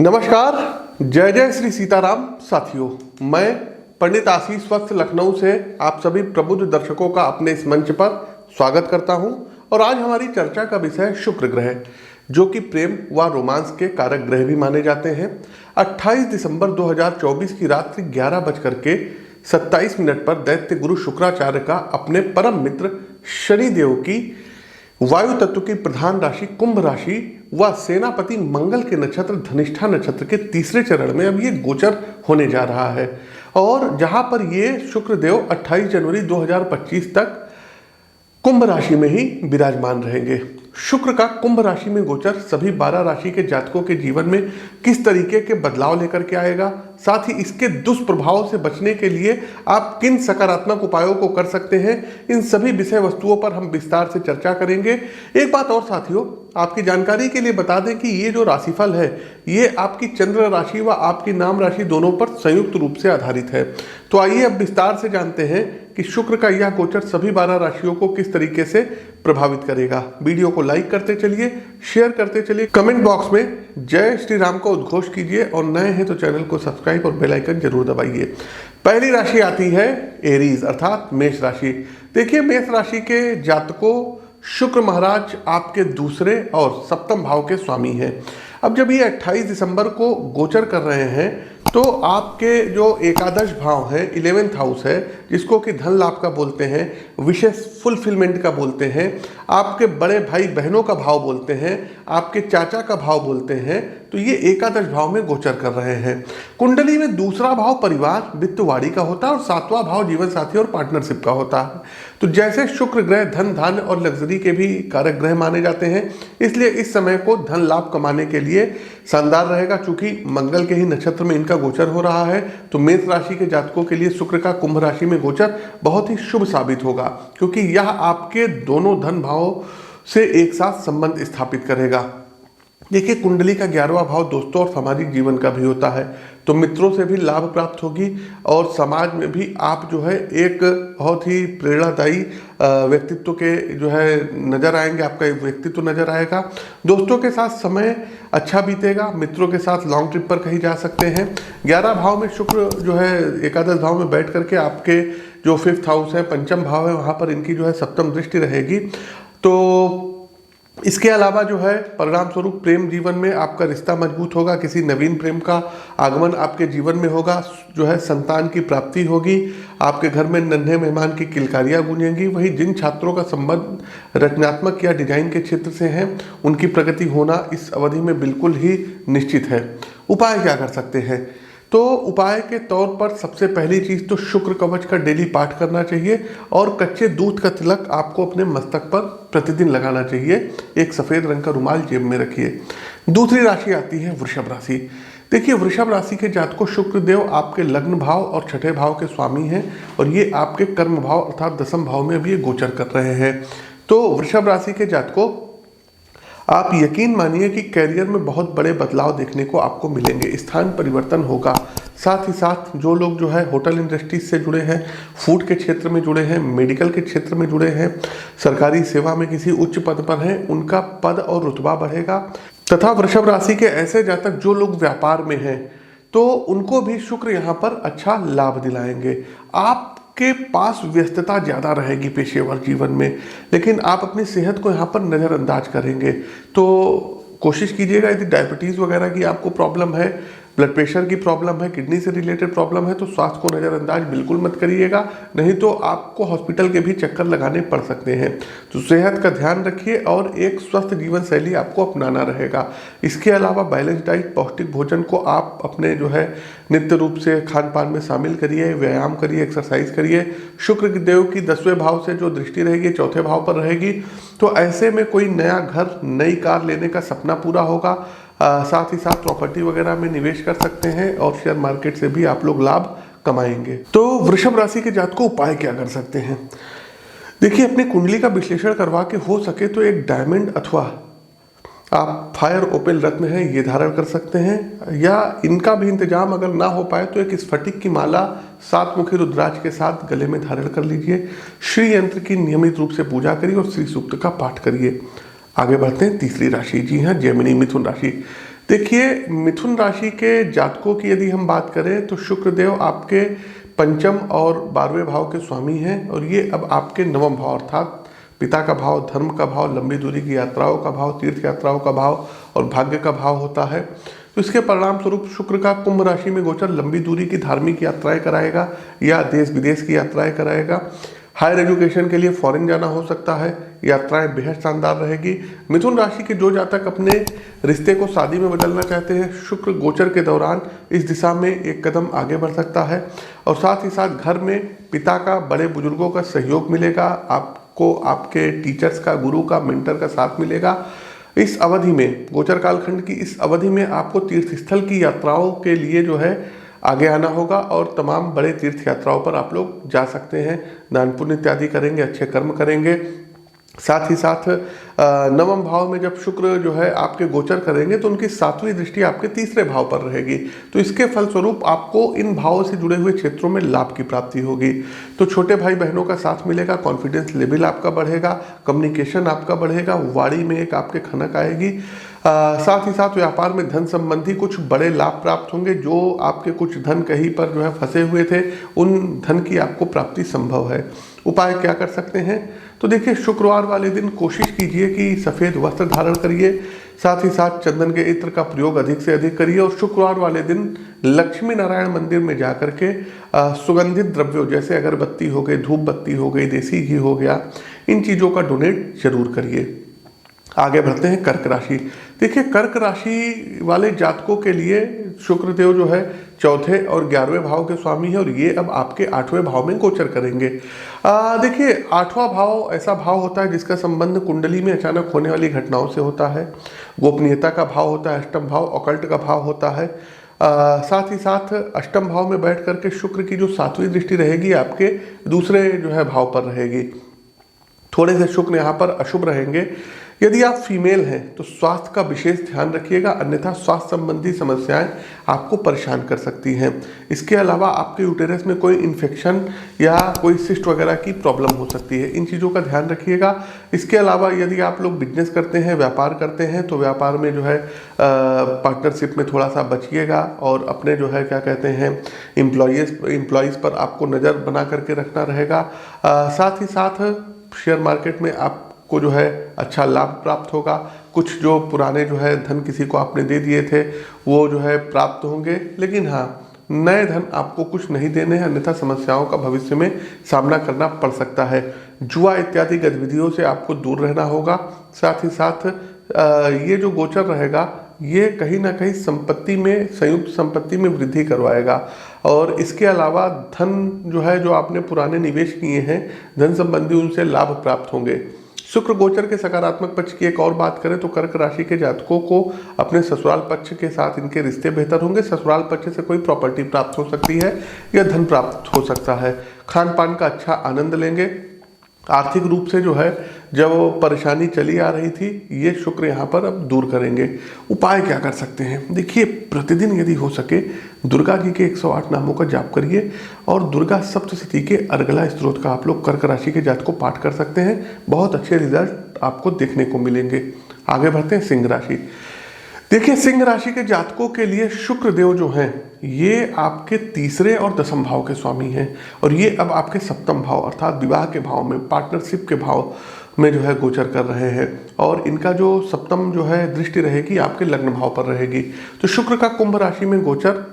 नमस्कार, जय जय श्री सीताराम साथियों। मैं पंडित आशीष वत्स लखनऊ से आप सभी प्रबुद्ध दर्शकों का अपने इस मंच पर स्वागत करता हूं। और आज हमारी चर्चा का विषय शुक्र ग्रह, जो कि प्रेम व रोमांस के कारक ग्रह भी माने जाते हैं। 28 दिसंबर 2024 की रात्रि 11:27 पर दैत्य गुरु शुक्राचार्य का अपने परम मित्र शनिदेव की वायु तत्व की प्रधान राशि कुंभ राशि व सेनापति मंगल के नक्षत्र धनिष्ठा नक्षत्र के तीसरे चरण में अब ये गोचर होने जा रहा है। और जहां पर ये शुक्रदेव 28 जनवरी 2025 तक कुंभ राशि में ही विराजमान रहेंगे। शुक्र का कुंभ राशि में गोचर सभी 12 राशि के जातकों के जीवन में किस तरीके के बदलाव लेकर के आएगा, साथ ही इसके दुष्प्रभाव से बचने के लिए आप किन सकारात्मक उपायों को कर सकते हैं, इन सभी विषय वस्तुओं पर हम विस्तार से चर्चा करेंगे। एक बात और साथियों, आपकी जानकारी के लिए बता दें कि ये जो राशिफल है ये आपकी चंद्र राशि व आपकी नाम राशि दोनों पर संयुक्त रूप से आधारित है। तो आइए अब विस्तार से जानते हैं कि शुक्र का यह गोचर सभी 12 राशियों को किस तरीके से प्रभावित करेगा। वीडियो को लाइक करते चलिए, शेयर करते चलिए, कमेंट बॉक्स में जय श्री राम का उद्घोष कीजिए और नए हैं तो चैनल को सब्सक्राइब और बेल आइकन जरूर दबाइए। पहली राशि आती है एरीज अर्थात मेष राशि। देखिए, मेष राशि के जातकों शुक्र महाराज आपके दूसरे और सप्तम भाव के स्वामी हैं। अब जब ये 28 दिसंबर को गोचर कर रहे हैं तो आपके जो एकादश भाव है, 11th हाउस है, जिसको कि धन लाभ का बोलते हैं, विशेष फुलफिलमेंट का बोलते हैं, आपके बड़े भाई बहनों का भाव बोलते हैं, आपके चाचा का भाव बोलते हैं, तो ये एकादश भाव में गोचर कर रहे हैं। कुंडली में दूसरा भाव परिवार वित्तवाड़ी का होता है और 7वां भाव जीवन साथी और पार्टनरशिप का होता है। तो जैसे शुक्र ग्रह धन धान्य और लग्जरी के भी कारक ग्रह माने जाते हैं, इसलिए इस समय को धन लाभ कमाने के लिए शानदार रहेगा। चूंकि मंगल के ही नक्षत्र में इनका गोचर हो रहा है, तो मेष राशि के जातकों के लिए शुक्र का कुंभ राशि में गोचर बहुत ही शुभ साबित होगा, क्योंकि यह आपके दोनों धन भावों से एक साथ संबंध स्थापित करेगा। देखिए, कुंडली का 11वां भाव दोस्तों और सामाजिक जीवन का भी होता है, तो मित्रों से भी लाभ प्राप्त होगी और समाज में भी आप जो है एक बहुत ही प्रेरणादायी व्यक्तित्व के जो है नजर आएंगे, आपका एक व्यक्तित्व नजर आएगा। दोस्तों के साथ समय अच्छा बीतेगा, मित्रों के साथ लॉन्ग ट्रिप पर कहीं जा सकते हैं। 11 भाव में शुक्र जो है एकादश भाव में बैठ करके आपके जो 5th हाउस है, पंचम भाव है, वहाँ पर इनकी जो है सप्तम दृष्टि रहेगी। तो इसके अलावा जो है परिणाम स्वरूप प्रेम जीवन में आपका रिश्ता मजबूत होगा, किसी नवीन प्रेम का आगमन आपके जीवन में होगा, जो है संतान की प्राप्ति होगी, आपके घर में नन्हे मेहमान की किलकारियां गूंजेंगी। वहीं जिन छात्रों का संबंध रचनात्मक या डिजाइन के क्षेत्र से है, उनकी प्रगति होना इस अवधि में बिल्कुल ही निश्चित है। उपाय क्या कर सकते हैं? तो उपाय के तौर पर सबसे पहली चीज तो शुक्र कवच का डेली पाठ करना चाहिए और कच्चे दूध का तिलक आपको अपने मस्तक पर प्रतिदिन लगाना चाहिए। एक सफेद रंग का रुमाल जेब में रखिए। दूसरी राशि आती है वृषभ राशि। देखिए, वृषभ राशि के जातकों शुक्र देव आपके लग्न भाव और छठे भाव के स्वामी हैं और ये आपके कर्म भाव अर्थात दसम भाव में अभी ये गोचर कर रहे हैं। तो वृषभ राशि के जातकों, आप यकीन मानिए कि कैरियर में बहुत बड़े बदलाव देखने को आपको मिलेंगे, स्थान परिवर्तन होगा। साथ ही साथ जो लोग जो है होटल इंडस्ट्रीज से जुड़े हैं, फूड के क्षेत्र में जुड़े हैं, मेडिकल के क्षेत्र में जुड़े हैं, सरकारी सेवा में किसी उच्च पद पर हैं, उनका पद और रुतबा बढ़ेगा। तथा वृषभ राशि के ऐसे जातक जो लोग व्यापार में हैं, तो उनको भी शुक्र यहाँ पर अच्छा लाभ दिलाएंगे। आपके पास व्यस्तता ज़्यादा रहेगी पेशेवर जीवन में, लेकिन आप अपनी सेहत को यहाँ पर नज़रअंदाज करेंगे। तो कोशिश कीजिएगा, यदि डायबिटीज़ वगैरह की आपको प्रॉब्लम है, ब्लड प्रेशर की प्रॉब्लम है, किडनी से रिलेटेड प्रॉब्लम है, तो स्वास्थ्य को नज़रअंदाज बिल्कुल मत करिएगा, नहीं तो आपको हॉस्पिटल के भी चक्कर लगाने पड़ सकते हैं। तो सेहत का ध्यान रखिए और एक स्वस्थ जीवन शैली आपको अपनाना रहेगा। इसके अलावा बैलेंस डाइट, पौष्टिक भोजन को आप अपने जो है नित्य रूप से खान पान में शामिल करिए, व्यायाम करिए, एक्सरसाइज करिए। शुक्र देव की 10वें भाव से जो दृष्टि रहेगी, चौथे भाव पर रहेगी, तो ऐसे में कोई नया घर, नई कार लेने का सपना पूरा होगा। साथ ही साथ प्रॉपर्टी वगैरह में निवेश कर सकते हैं और शेयर मार्केट से भी आप लोग लाभ कमाएंगे। तो वृषभ राशि के जातकों उपाय क्या कर सकते हैं? देखिए, अपनी कुंडली का विश्लेषण करवा के हो सके तो एक डायमंड अथवा आप फायर ओपेल रत्न है ये धारण कर सकते हैं, या इनका भी इंतजाम अगर ना हो पाए तो एक स्फटिक की माला 7 मुखी रुद्राक्ष के साथ गले में धारण कर लीजिए। श्री यंत्र की नियमित रूप से पूजा करिए और श्री सूक्त का पाठ करिए। आगे बढ़ते हैं तीसरी राशि, जी हाँ, जेमिनी मिथुन राशि। देखिए, मिथुन राशि के जातकों की यदि हम बात करें तो शुक्रदेव आपके पंचम और 12वें भाव के स्वामी हैं और ये अब आपके नवम भाव अर्थात पिता का भाव, धर्म का भाव, लंबी दूरी की यात्राओं का भाव, तीर्थ यात्राओं का भाव और भाग्य का भाव होता है। तो इसके परिणाम स्वरूप शुक्र का कुंभ राशि में गोचर लंबी दूरी की धार्मिक यात्राएं कराएगा या देश विदेश की यात्राएं कराएगा। हायर एजुकेशन के लिए फॉरेन जाना हो सकता है, यात्राएं बेहद शानदार रहेगी। मिथुन राशि के जो जातक अपने रिश्ते को शादी में बदलना चाहते हैं, शुक्र गोचर के दौरान इस दिशा में एक कदम आगे बढ़ सकता है और साथ ही साथ घर में पिता का, बड़े बुजुर्गों का सहयोग मिलेगा, आपको आपके टीचर्स का, गुरु का, मेंटर का साथ मिलेगा। इस अवधि में, गोचर कालखंड की इस अवधि में आपको तीर्थ स्थल की यात्राओं के लिए जो है आगे आना होगा और तमाम बड़े तीर्थ यात्राओं पर आप लोग जा सकते हैं, दान पुण्य इत्यादि करेंगे, अच्छे कर्म करेंगे। साथ ही साथ नवम भाव में जब शुक्र जो है आपके गोचर करेंगे तो उनकी 7वीं दृष्टि आपके तीसरे भाव पर रहेगी। तो इसके फलस्वरूप आपको इन भावों से जुड़े हुए क्षेत्रों में लाभ की प्राप्ति होगी। तो छोटे भाई बहनों का साथ मिलेगा, कॉन्फिडेंस लेवल आपका बढ़ेगा, कम्युनिकेशन आपका बढ़ेगा, वाणी में एक आपके खनक आएगी। साथ ही साथ व्यापार में धन संबंधी कुछ बड़े लाभ प्राप्त होंगे। जो आपके कुछ धन कहीं पर जो है फंसे हुए थे, उन धन की आपको प्राप्ति संभव है। उपाय क्या कर सकते हैं? तो देखिए, शुक्रवार वाले दिन कोशिश कीजिए कि सफ़ेद वस्त्र धारण करिए, साथ ही साथ चंदन के इत्र का प्रयोग अधिक से अधिक करिए और शुक्रवार वाले दिन लक्ष्मी नारायण मंदिर में जाकर के सुगंधित द्रव्यों जैसे अगरबत्ती हो गई, धूप बत्ती हो गई, देसी घी हो गया, इन चीज़ों का डोनेट जरूर करिए। आगे बढ़ते हैं कर्क राशि। देखिए, कर्क राशि वाले जातकों के लिए शुक्रदेव जो है चौथे और 11वें भाव के स्वामी है और ये अब आपके 8वें भाव में गोचर करेंगे। देखिए, 8वां भाव ऐसा भाव होता है जिसका संबंध कुंडली में अचानक होने वाली घटनाओं से होता है। गोपनीयता का भाव होता है अष्टम भाव, ऑकल्ट का भाव होता है। साथ ही साथ अष्टम भाव में बैठ करके शुक्र की जो 7वीं दृष्टि रहेगी आपके दूसरे जो है भाव पर रहेगी। थोड़े से शुक्र यहाँ पर अशुभ रहेंगे। यदि आप फीमेल हैं तो स्वास्थ्य का विशेष ध्यान रखिएगा, अन्यथा स्वास्थ्य संबंधी समस्याएं आपको परेशान कर सकती हैं। इसके अलावा आपके यूटेरस में कोई इन्फेक्शन या कोई सिस्ट वगैरह की प्रॉब्लम हो सकती है, इन चीज़ों का ध्यान रखिएगा। इसके अलावा यदि आप लोग बिजनेस करते हैं, व्यापार करते हैं, तो व्यापार में जो है पार्टनरशिप में थोड़ा सा बचिएगा और अपने जो है क्या कहते हैं एम्प्लॉयज़ पर आपको नज़र बना करके रखना रहेगा। साथ ही साथ शेयर मार्केट में आपको जो है अच्छा लाभ प्राप्त होगा। कुछ जो पुराने जो है धन किसी को आपने दे दिए थे वो जो है प्राप्त होंगे, लेकिन हाँ, नए धन आपको कुछ नहीं देने हैं, अन्यथा समस्याओं का भविष्य में सामना करना पड़ सकता है। जुआ इत्यादि गतिविधियों से आपको दूर रहना होगा। साथ ही साथ ये जो गोचर रहेगा ये कहीं ना कहीं संपत्ति में, संयुक्त संपत्ति में वृद्धि करवाएगा और इसके अलावा धन जो है, जो आपने पुराने निवेश किए हैं धन संबंधी, उनसे लाभ प्राप्त होंगे। शुक्र गोचर के सकारात्मक पक्ष की एक और बात करें तो कर्क राशि के जातकों को अपने ससुराल पक्ष के साथ इनके रिश्ते बेहतर होंगे। ससुराल पक्ष से कोई प्रॉपर्टी प्राप्त हो सकती है या धन प्राप्त हो सकता है। खान पान का अच्छा आनंद लेंगे। आर्थिक रूप से जो है जब परेशानी चली आ रही थी, ये शुक्र यहाँ पर अब दूर करेंगे। उपाय क्या कर सकते हैं? देखिए, प्रतिदिन यदि हो सके दुर्गा जी के 108 नामों का जाप करिए और दुर्गा सप्तशती के अर्गला स्तोत्र का आप लोग कर्क राशि के जातकों पाठ कर सकते हैं। बहुत अच्छे रिजल्ट आपको देखने को मिलेंगे। आगे बढ़ते हैं सिंह राशि। देखिए, सिंह राशि के जातकों के लिए शुक्रदेव जो हैं ये आपके तीसरे और 10वें भाव के स्वामी हैं और ये अब आपके 7वें भाव अर्थात विवाह के भाव में, पार्टनरशिप के भाव में जो है गोचर कर रहे हैं और इनका जो 7वां जो है दृष्टि रहेगी आपके लग्न भाव पर रहेगी। तो शुक्र का कुंभ राशि में गोचर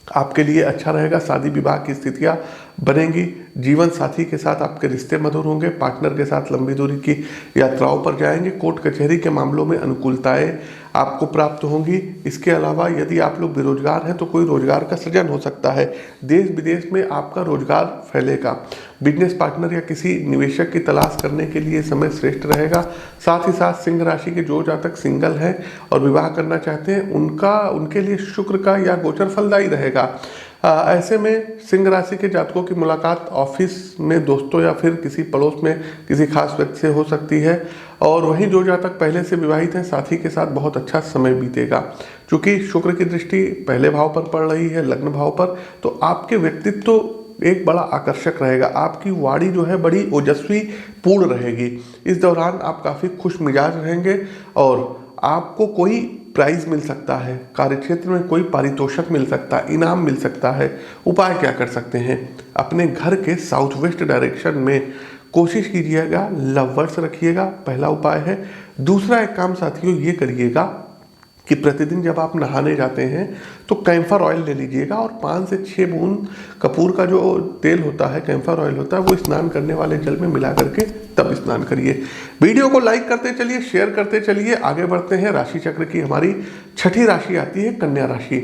आपके लिए अच्छा रहेगा। शादी विवाह की स्थितियां बनेंगी। जीवन साथी के साथ आपके रिश्ते मधुर होंगे। पार्टनर के साथ लंबी दूरी की यात्राओं पर जाएंगे। कोर्ट कचहरी के मामलों में अनुकूलताएं आपको प्राप्त होंगी। इसके अलावा यदि आप लोग बेरोजगार हैं तो कोई रोजगार का सृजन हो सकता है। देश विदेश में आपका रोजगार फैलेगा। बिजनेस पार्टनर या किसी निवेशक की तलाश करने के लिए समय श्रेष्ठ रहेगा। साथ ही साथ सिंह राशि के जो जातक सिंगल हैं और विवाह करना चाहते हैं उनके लिए शुक्र का यह गोचर फलदायी रहेगा। ऐसे में सिंह राशि के जातकों की मुलाकात ऑफिस में दोस्तों या फिर किसी पड़ोस में किसी खास व्यक्ति से हो सकती है और वहीं जो जातक पहले से विवाहित हैं साथी के साथ बहुत अच्छा समय बीतेगा। चूंकि शुक्र की दृष्टि पहले भाव पर पड़ रही है, लग्न भाव पर, तो आपके व्यक्तित्व एक बड़ा आकर्षक रहेगा। आपकी वाणी जो है बड़ी ओजस्वी पूर्ण रहेगी। इस दौरान आप काफ़ी खुश मिजाज रहेंगे और आपको कोई प्राइज मिल सकता है, कार्यक्षेत्र में कोई पारितोषिक मिल सकता है, इनाम मिल सकता है। उपाय क्या कर सकते हैं? अपने घर के साउथ वेस्ट डायरेक्शन में कोशिश कीजिएगा लव वर्ड्स रखिएगा, पहला उपाय है। दूसरा एक काम साथियों ये करिएगा कि प्रतिदिन जब आप नहाने जाते हैं तो कैम्फर ऑयल ले लीजिएगा और 5 से 6 बूंद कपूर का जो तेल होता है, कैम्फर ऑयल होता है, वो स्नान करने वाले जल में मिला करके तब स्नान करिए। वीडियो को लाइक करते चलिए, शेयर करते चलिए। आगे बढ़ते हैं, राशि चक्र की हमारी छठी राशि आती है कन्या राशि।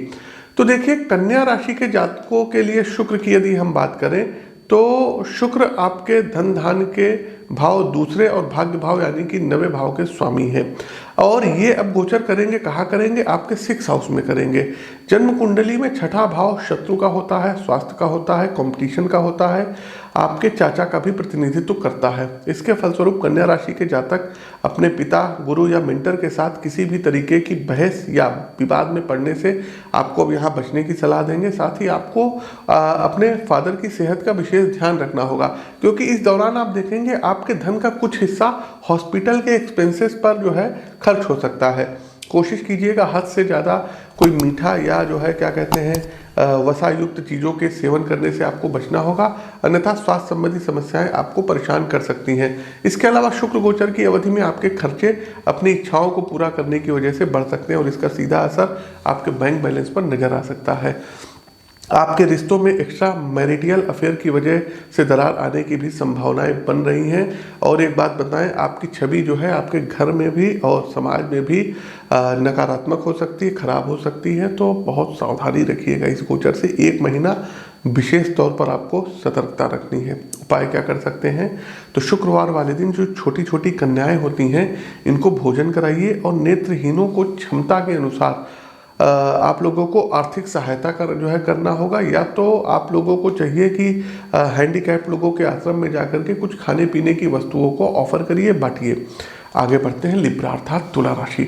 तो देखिए, कन्या राशि के जातकों के लिए शुक्र की यदि हम बात करें तो शुक्र आपके धन धान के भाव दूसरे और भाग्य भाव यानी कि 9वें भाव के स्वामी हैं और ये अब गोचर करेंगे, कहाँ करेंगे? आपके 6th हाउस में करेंगे। जन्म कुंडली में छठा भाव शत्रु का होता है, स्वास्थ्य का होता है, कंपटीशन का होता है, आपके चाचा का भी प्रतिनिधित्व करता है। इसके फलस्वरूप कन्या राशि के जातक अपने पिता, गुरु या मेंटर के साथ किसी भी तरीके की बहस या विवाद में पड़ने से आपको अब यहाँ बचने की सलाह देंगे। साथ ही आपको अपने फादर की सेहत का विशेष ध्यान रखना होगा, क्योंकि इस दौरान आप देखेंगे आपके धन का कुछ हिस्सा हॉस्पिटल के एक्सपेंसेस पर जो है खर्च हो सकता है। कोशिश कीजिएगा हद से ज़्यादा कोई मीठा या जो है क्या कहते हैं वसा युक्त चीज़ों के सेवन करने से आपको बचना होगा, अन्यथा स्वास्थ्य संबंधी समस्याएं आपको परेशान कर सकती हैं। इसके अलावा शुक्र गोचर की अवधि में आपके खर्चे अपनी इच्छाओं को पूरा करने की वजह से बढ़ सकते हैं और इसका सीधा असर आपके बैंक बैलेंस पर नजर आ सकता है। आपके रिश्तों में एक्स्ट्रा मैरिटियल अफेयर की वजह से दरार आने की भी संभावनाएं बन रही हैं। और एक बात बताएं, आपकी छवि जो है आपके घर में भी और समाज में भी नकारात्मक हो सकती है, खराब हो सकती है, तो बहुत सावधानी रखिएगा। इस गोचर से 1 महीना विशेष तौर पर आपको सतर्कता रखनी है। उपाय क्या कर सकते हैं? तो शुक्रवार वाले दिन जो छोटी छोटी कन्याएं होती हैं इनको भोजन कराइए और नेत्रहीनों को क्षमता के अनुसार आप लोगों को आर्थिक सहायता जो है करना होगा, या तो आप लोगों को चाहिए कि हैंडीकैप लोगों के आश्रम में जाकर के कुछ खाने पीने की वस्तुओं को ऑफर करिए, बांटिए। आगे बढ़ते हैं, लिब्रा अर्थात तुला राशि।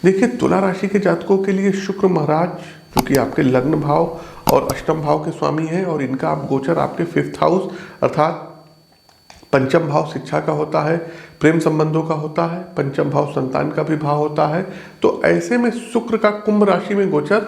देखिए, तुला राशि के जातकों के लिए शुक्र महाराज जो कि आपके लग्न भाव और अष्टम भाव के स्वामी हैं और इनका आप गोचर आपके 5th हाउस अर्थात पंचम भाव शिक्षा का होता है, प्रेम संबंधों का होता है, पंचम भाव संतान का भी भाव होता है। तो ऐसे में शुक्र का कुंभ राशि में गोचर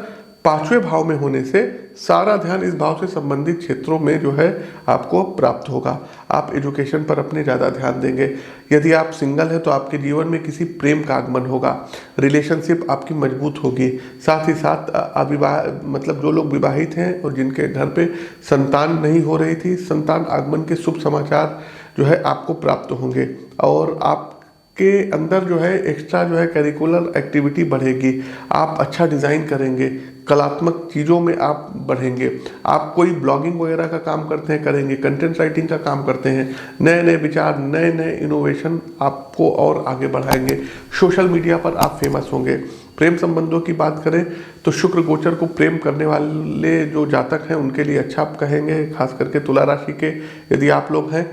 5वें भाव में होने से सारा ध्यान इस भाव से संबंधित क्षेत्रों में जो है आपको प्राप्त होगा। आप एजुकेशन पर अपने ज़्यादा ध्यान देंगे। यदि आप सिंगल हैं तो आपके जीवन में किसी प्रेम का आगमन होगा, रिलेशनशिप आपकी मजबूत होगी। साथ ही साथ मतलब जो लोग विवाहित हैं और जिनके घर पे संतान नहीं हो रही थी, संतान आगमन के शुभ समाचार जो है आपको प्राप्त होंगे और आपके अंदर जो है एक्स्ट्रा जो है करिकुलर एक्टिविटी बढ़ेगी। आप अच्छा डिज़ाइन करेंगे, कलात्मक चीज़ों में आप बढ़ेंगे। आप कोई ब्लॉगिंग वगैरह का काम करते हैं, करेंगे, कंटेंट राइटिंग का काम करते हैं, नए नए विचार, नए नए इनोवेशन आपको और आगे बढ़ाएंगे। सोशल मीडिया पर आप फेमस होंगे। प्रेम संबंधों की बात करें तो शुक्र गोचर को प्रेम करने वाले जो जातक हैं उनके लिए अच्छा आप कहेंगे, खास करके तुला राशि के यदि आप लोग हैं।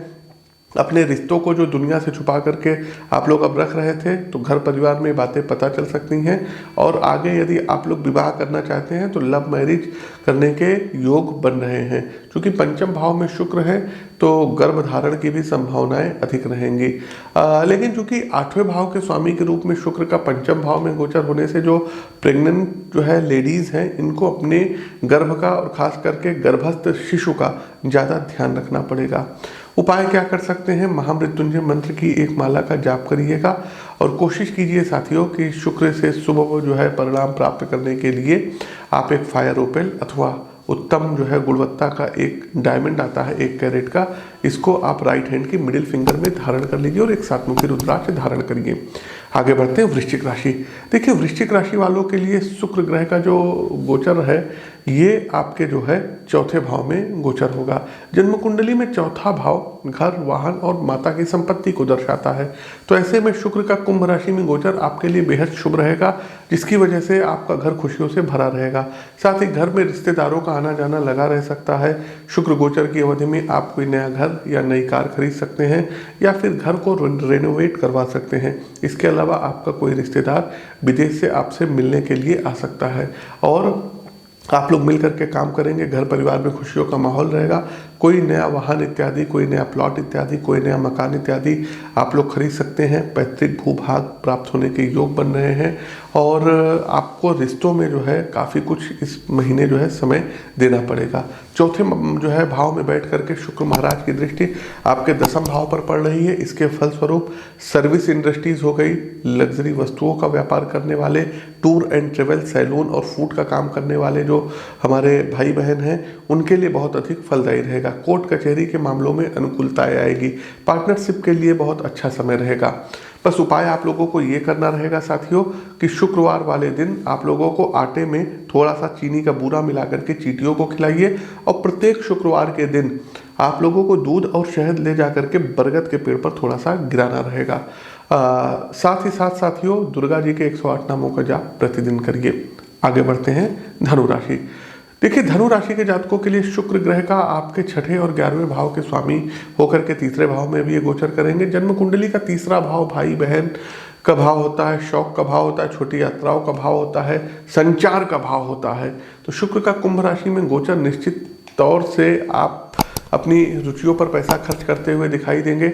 अपने रिश्तों को जो दुनिया से छुपा करके आप लोग अब रख रहे थे तो घर परिवार में बातें पता चल सकती हैं और आगे यदि आप लोग विवाह करना चाहते हैं तो लव मैरिज करने के योग बन रहे हैं। क्योंकि पंचम भाव में शुक्र है तो गर्भ धारण की भी संभावनाएं अधिक रहेंगी। लेकिन चूंकि 8वें भाव के स्वामी के रूप में शुक्र का पंचम भाव में गोचर होने से जो प्रेग्नेंट जो है लेडीज़ हैं इनको अपने गर्भ का और खास करके गर्भस्थ शिशु का ज़्यादा ध्यान रखना पड़ेगा। उपाय क्या कर सकते हैं? महामृत्युंजय मंत्र की एक माला का जाप करिएगा और कोशिश कीजिए साथियों कि शुक्र से शुभ जो है परिणाम प्राप्त करने के लिए आप एक फायर ओपेल अथवा उत्तम जो है गुणवत्ता का एक डायमंड आता है 1 कैरेट का, इसको आप राइट हैंड की मिडिल फिंगर में धारण कर लीजिए और एक सातमुखी रुद्राक्ष धारण करिए। आगे बढ़ते हैं, वृश्चिक राशि। देखिए, वृश्चिक राशि वालों के लिए शुक्र ग्रह का जो गोचर है ये आपके जो है 4थे भाव में गोचर होगा। जन्म कुंडली में 4था भाव घर, वाहन और माता की संपत्ति को दर्शाता है। तो ऐसे में शुक्र का कुंभ राशि में गोचर आपके लिए बेहद शुभ रहेगा, जिसकी वजह से आपका घर खुशियों से भरा रहेगा। साथ ही घर में रिश्तेदारों का आना जाना लगा रह सकता है। शुक्र गोचर की अवधि में आप कोई नया घर या नई कार खरीद सकते हैं या फिर घर को रेनोवेट करवा सकते हैं। इसके अलावा आपका कोई रिश्तेदार विदेश से आपसे मिलने के लिए आ सकता है। और आप लोग मिल करके काम करेंगे, घर परिवार में खुशियों का माहौल रहेगा। कोई नया वाहन इत्यादि, कोई नया प्लॉट इत्यादि, कोई नया मकान इत्यादि आप लोग खरीद सकते हैं। पैतृक भूभाग प्राप्त होने के योग बन रहे हैं और आपको रिश्तों में जो है काफ़ी कुछ इस महीने जो है समय देना पड़ेगा। चौथे जो है भाव में बैठ करके शुक्र महाराज की दृष्टि आपके दसम भाव पर पड़ रही है। इसके फलस्वरूप सर्विस इंडस्ट्रीज हो गई, लग्जरी वस्तुओं का व्यापार करने वाले, टूर एंड ट्रेवल, सैलून और फूड का काम करने वाले जो हमारे भाई बहन हैं उनके लिए बहुत अधिक फलदायी रहेगा। कोर्ट कचहरी के मामलों में अनुकूलताएं आएगी। पार्टनरशिप के लिए बहुत अच्छा समय रहेगा। बस उपाय आप लोगों को ये करना रहेगा साथियों कि शुक्रवार वाले दिन आप लोगों को आटे में थोड़ा सा चीनी का बूरा मिला करके चींटियों को खिलाइए और प्रत्येक शुक्रवार के दिन आप लोगों को दूध और शहद ले जा करके बरगद के पेड़ पर थोड़ा सा गिराना रहेगा। साथ ही साथ साथियों दुर्गा जी के 108 नामों का जाप प्रतिदिन करिए। आगे बढ़ते हैं धनु राशि। देखिए धनु राशि के जातकों के लिए शुक्र ग्रह का आपके छठे और 11वें भाव के स्वामी होकर के तीसरे भाव में भी ये गोचर करेंगे। जन्म कुंडली का तीसरा भाव भाई बहन का भाव होता है, शौक का भाव होता है, छोटी यात्राओं का भाव होता है, संचार का भाव होता है। तो शुक्र का कुंभ राशि में गोचर निश्चित तौर से आप अपनी रुचियों पर पैसा खर्च करते हुए दिखाई देंगे।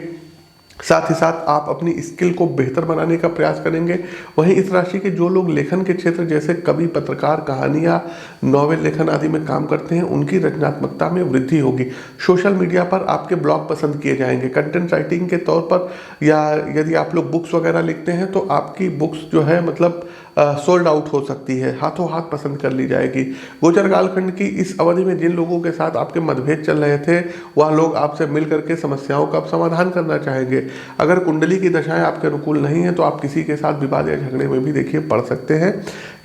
साथ ही साथ आप अपनी स्किल को बेहतर बनाने का प्रयास करेंगे। वहीं इस राशि के जो लोग लेखन के क्षेत्र जैसे कवि, पत्रकार, कहानियाँ, नॉवेल लेखन आदि में काम करते हैं उनकी रचनात्मकता में वृद्धि होगी। सोशल मीडिया पर आपके ब्लॉग पसंद किए जाएंगे। कंटेंट राइटिंग के तौर पर या यदि आप लोग बुक्स वगैरह लिखते हैं तो आपकी बुक्स जो है मतलब सोल्ड आउट हो सकती है, हाथों हाथ पसंद कर ली जाएगी। गोचर कालखंड की इस अवधि में जिन लोगों के साथ आपके मतभेद चल रहे थे वह लोग आपसे मिल करके समस्याओं का समाधान करना चाहेंगे। अगर कुंडली की दशाएं आपके अनुकूल नहीं है तो आप किसी के साथ विवाद या झगड़े में भी देखिए पड़ सकते हैं।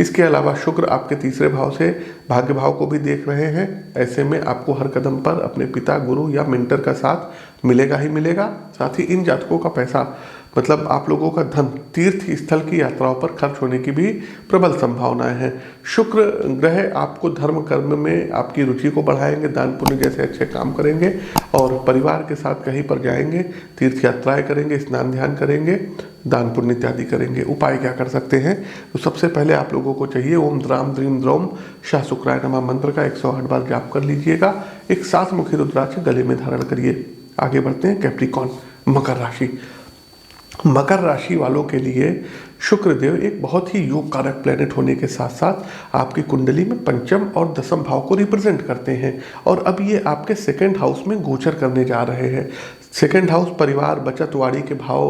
इसके अलावा शुक्र आपके तीसरे भाव से भाग्य भाव को भी देख रहे हैं। ऐसे में आपको हर कदम पर अपने पिता, गुरु या मेंटर का साथ मिलेगा ही मिलेगा। साथ ही इन जातकों का पैसा मतलब आप लोगों का धन तीर्थ स्थल की यात्राओं पर खर्च होने की भी प्रबल संभावनाएं हैं। शुक्र ग्रह आपको धर्म कर्म में आपकी रुचि को बढ़ाएंगे, दान पुण्य जैसे अच्छे काम करेंगे और परिवार के साथ कहीं पर जाएंगे, तीर्थ यात्राएं करेंगे, स्नान ध्यान करेंगे, दान पुण्य इत्यादि करेंगे। उपाय क्या कर सकते हैं? तो सबसे पहले आप लोगों को चाहिए ओम द्राम द्रीम द्रौम शाह शुक्राय नमः मंत्र का 108 बार जाप कर लीजिएगा। एक 7 मुखी रुद्राक्ष गले में धारण करिए। आगे बढ़ते हैं कैप्रिकॉर्न, मकर राशि। मकर राशि वालों के लिए शुक्रदेव एक बहुत ही योग कारक प्लेनेट होने के साथ साथ आपकी कुंडली में पंचम और दसम भाव को रिप्रेजेंट करते हैं और अब ये आपके सेकंड हाउस में गोचर करने जा रहे हैं। सेकंड हाउस परिवार, बचत, वाड़ी के भाव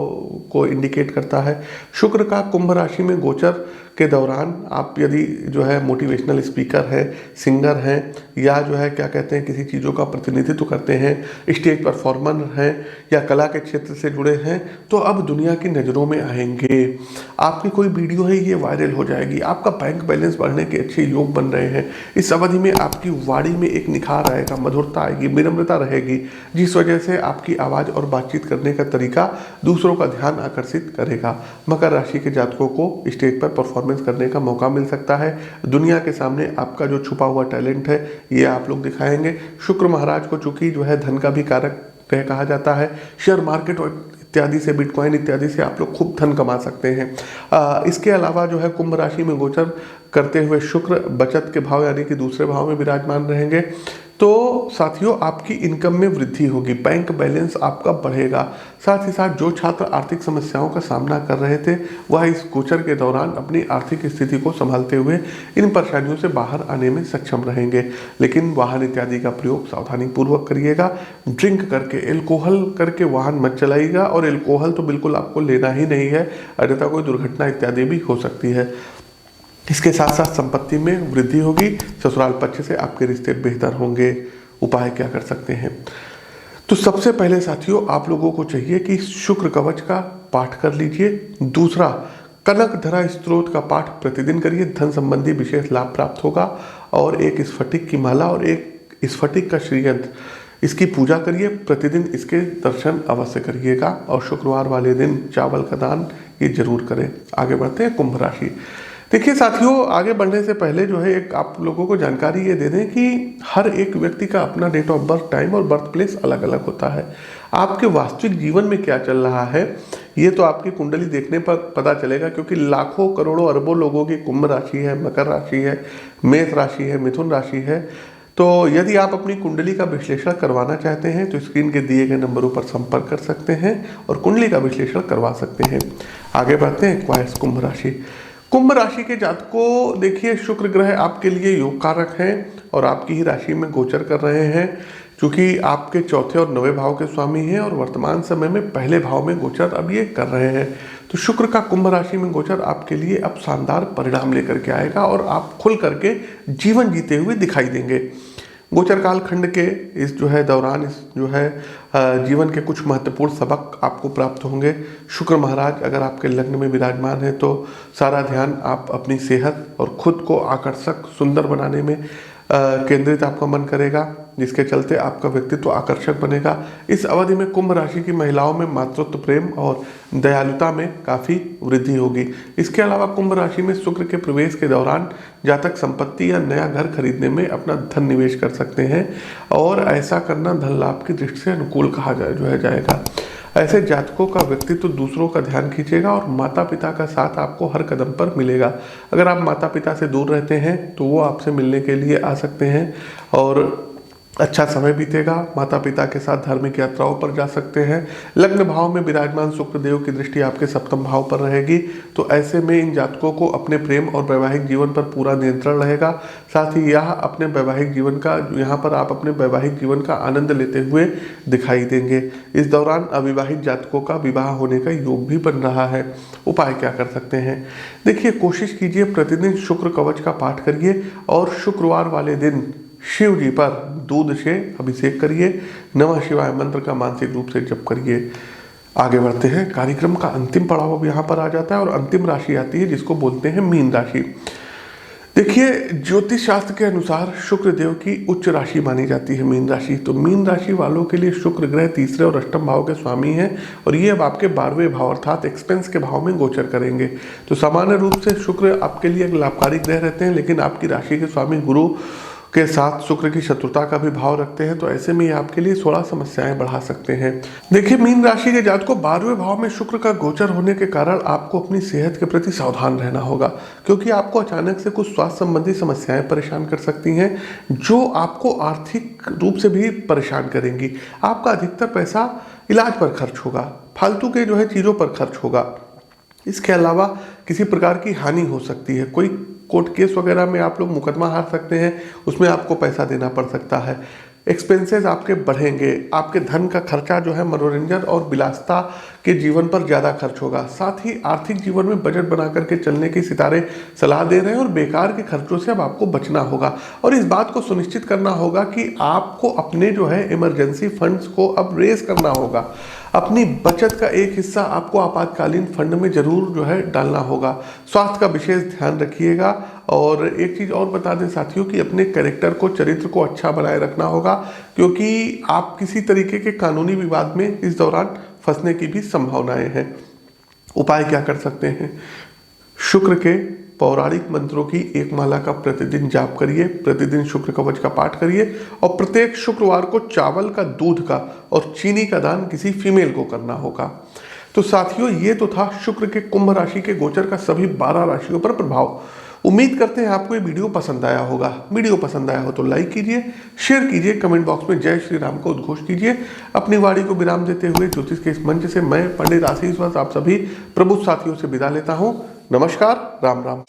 को इंडिकेट करता है। शुक्र का कुंभ राशि में गोचर के दौरान आप यदि जो है मोटिवेशनल स्पीकर है, सिंगर हैं या जो है क्या कहते हैं किसी चीज़ों का प्रतिनिधित्व करते हैं, स्टेज परफॉर्मर हैं या कला के क्षेत्र से जुड़े हैं तो अब दुनिया की नज़रों में आएंगे। आपकी कोई वीडियो है ये वायरल हो जाएगी। आपका बैंक बैलेंस बढ़ने के अच्छे योग बन रहे हैं। इस अवधि में आपकी वाणी में एक निखार आएगा, मधुरता आएगी, विनम्रता रहेगी, जिस वजह से आपकी आवाज़ और बातचीत करने का तरीका दूसरों का ध्यान आकर्षित करेगा। मकर राशि के जातकों को स्टेज पर परफॉर्मेंस करने का मौका मिल सकता है। दुनिया के सामने आपका जो छुपा हुआ टैलेंट है ये आप लोग दिखाएंगे। शुक्र महाराज को चूंकि जो है धन का भी कारक कहा जाता है, शेयर मार्केट इत्यादि से, बिटकॉइन इत्यादि से आप लोग खूब धन कमा सकते हैं। इसके अलावा जो है कुंभ राशि में गोचर करते हुए शुक्र बचत के भाव यानी कि दूसरे भाव में विराजमान रहेंगे तो साथियों आपकी इनकम में वृद्धि होगी, बैंक बैलेंस आपका बढ़ेगा। साथ ही साथ जो छात्र आर्थिक समस्याओं का सामना कर रहे थे वह इस गोचर के दौरान अपनी आर्थिक स्थिति को संभालते हुए इन परेशानियों से बाहर आने में सक्षम रहेंगे। लेकिन वाहन इत्यादि का प्रयोग सावधानी पूर्वक करिएगा। ड्रिंक करके, एल्कोहल करके वाहन मत चलाइएगा और एल्कोहल तो बिल्कुल आपको लेना ही नहीं है, अन्यथा कोई दुर्घटना इत्यादि भी हो सकती है। इसके साथ साथ संपत्ति में वृद्धि होगी। ससुराल पक्ष से आपके रिश्ते बेहतर होंगे। उपाय क्या कर सकते हैं? तो सबसे पहले साथियों आप लोगों को चाहिए कि शुक्र कवच का पाठ कर लीजिए। दूसरा, कनक धरा स्त्रोत का पाठ प्रतिदिन करिए, धन संबंधी विशेष लाभ प्राप्त होगा। और एक स्फटिक की माला और एक स्फटिक का श्रीयंत्र, इसकी पूजा करिए। प्रतिदिन इसके दर्शन अवश्य करिएगा और शुक्रवार वाले दिन चावल का दान ये जरूर करें। आगे बढ़ते हैं कुंभ राशि। देखिए साथियों, आगे बढ़ने से पहले जो है एक आप लोगों को जानकारी ये दे दें कि हर एक व्यक्ति का अपना डेट ऑफ बर्थ, टाइम और बर्थ प्लेस अलग अलग होता है। आपके वास्तविक जीवन में क्या चल रहा है ये तो आपकी कुंडली देखने पर पता चलेगा, क्योंकि लाखों करोड़ों अरबों लोगों की कुंभ राशि है, मकर राशि है, मेष राशि है, मिथुन राशि है। तो यदि आप अपनी कुंडली का विश्लेषण करवाना चाहते हैं तो स्क्रीन के दिए गए नंबरों पर संपर्क कर सकते हैं और कुंडली का विश्लेषण करवा सकते हैं। आगे बढ़ते हैं क्वाइस कुंभ राशि। कुंभ राशि के जातकों, देखिए शुक्र ग्रह आपके लिए योग कारक हैं और आपकी ही राशि में गोचर कर रहे हैं, क्योंकि आपके चौथे और नवे भाव के स्वामी हैं और वर्तमान समय में पहले भाव में गोचर अब ये कर रहे हैं। तो शुक्र का कुंभ राशि में गोचर आपके लिए अब शानदार परिणाम लेकर के आएगा और आप खुल करके जीवन जीते हुए दिखाई देंगे। गोचर काल खंड के इस दौरान जीवन के कुछ महत्वपूर्ण सबक आपको प्राप्त होंगे। शुक्र महाराज अगर आपके लग्न में विराजमान है तो सारा ध्यान आप अपनी सेहत और खुद को आकर्षक सुंदर बनाने में केंद्रित आपका मन करेगा, जिसके चलते आपका व्यक्तित्व आकर्षक बनेगा। इस अवधि में कुंभ राशि की महिलाओं में मातृत्व प्रेम और दयालुता में काफ़ी वृद्धि होगी। इसके अलावा कुंभ राशि में शुक्र के प्रवेश के दौरान जातक संपत्ति या नया घर खरीदने में अपना धन निवेश कर सकते हैं और ऐसा करना धन लाभ की दृष्टि से अनुकूल कहा जाएगा। ऐसे जातकों का व्यक्तित्व दूसरों का ध्यान खींचेगा और माता पिता का साथ आपको हर कदम पर मिलेगा। अगर आप माता पिता से दूर रहते हैं तो वो आपसे मिलने के लिए आ सकते हैं और अच्छा समय बीतेगा। माता पिता के साथ धार्मिक यात्राओं पर जा सकते हैं। लग्न भाव में विराजमान शुक्र देव की दृष्टि आपके सप्तम भाव पर रहेगी, तो ऐसे में इन जातकों को अपने प्रेम और वैवाहिक जीवन पर पूरा नियंत्रण रहेगा। साथ ही यहाँ आप अपने वैवाहिक जीवन का आनंद लेते हुए दिखाई देंगे। इस दौरान अविवाहित जातकों का विवाह होने का योग भी बन रहा है। उपाय क्या कर सकते हैं? देखिए, कोशिश कीजिए प्रतिदिन शुक्र कवच का पाठ करिए और शुक्रवार वाले दिन शिव जी पर दूध से अभिषेक करिए। नमः शिवाय मंत्र का मानसिक रूप से जप करिए। आगे बढ़ते हैं। कार्यक्रम का अंतिम पड़ाव अब यहाँ पर आ जाता है और अंतिम राशि आती है जिसको बोलते हैं मीन राशि। देखिए, ज्योतिष शास्त्र के अनुसार शुक्र देव की उच्च राशि मानी जाती है मीन राशि। तो मीन राशि वालों के लिए शुक्र ग्रह तीसरे और अष्टम भाव के स्वामी हैं और ये अब आपके 12वें भाव अर्थात एक्सपेंस के भाव में गोचर करेंगे। तो सामान्य रूप से शुक्र आपके लिए एक लाभकारी ग्रह रहते हैं, लेकिन आपकी राशि के स्वामी गुरु के साथ शुक्र की शत्रुता का भी भाव रखते हैं, तो ऐसे में ये आपके लिए थोड़ा समस्याएं बढ़ा सकते हैं। देखिए, मीन राशि के जातकों को 12वें भाव में शुक्र का गोचर होने के कारण आपको अपनी सेहत के प्रति सावधान रहना होगा, क्योंकि आपको अचानक से कुछ स्वास्थ्य संबंधी समस्याएं परेशान कर सकती हैं जो आपको आर्थिक रूप से भी परेशान करेंगी। आपका अधिकतर पैसा इलाज पर खर्च होगा, फालतू के चीज़ों पर खर्च होगा। इसके अलावा किसी प्रकार की हानि हो सकती है। कोई कोर्ट केस वगैरह में आप लोग मुकदमा हार सकते हैं, उसमें आपको पैसा देना पड़ सकता है। एक्सपेंसेस आपके बढ़ेंगे। आपके धन का खर्चा मनोरंजन और विलासिता के जीवन पर ज़्यादा खर्च होगा। साथ ही आर्थिक जीवन में बजट बना करके चलने की सितारे सलाह दे रहे हैं और बेकार के खर्चों से अब आपको बचना होगा और इस बात को सुनिश्चित करना होगा कि आपको अपने इमरजेंसी फंड्स को अब रेज करना होगा। अपनी बचत का एक हिस्सा आपको आपातकालीन फंड में जरूर डालना होगा। स्वास्थ्य का विशेष ध्यान रखिएगा और एक चीज़ और बता दें साथियों कि अपने कैरेक्टर को, चरित्र को अच्छा बनाए रखना होगा, क्योंकि आप किसी तरीके के कानूनी विवाद में इस दौरान फंसने की भी संभावनाएं हैं। उपाय क्या कर सकते हैं? शुक्र के पौराणिक मंत्रों की एक माला का प्रतिदिन जाप करिए, प्रतिदिन शुक्र कवच का पाठ करिए और प्रत्येक शुक्रवार को चावल का, दूध का और चीनी का दान किसी फीमेल को करना होगा। तो साथियों, ये तो था शुक्र के कुंभ राशि के गोचर का सभी 12 राशियों पर प्रभाव। उम्मीद करते हैं आपको ये वीडियो पसंद आया होगा। वीडियो पसंद आया हो तो लाइक कीजिए, शेयर कीजिए, कमेंट बॉक्स में जय श्री राम को उद्घोष कीजिए। अपनी वाणी को विराम देते हुए ज्योतिष के इस मंच से मैं पंडित आशीष वत्स आप सभी प्रबुद्ध साथियों से विदा लेता हूँ। नमस्कार, राम राम।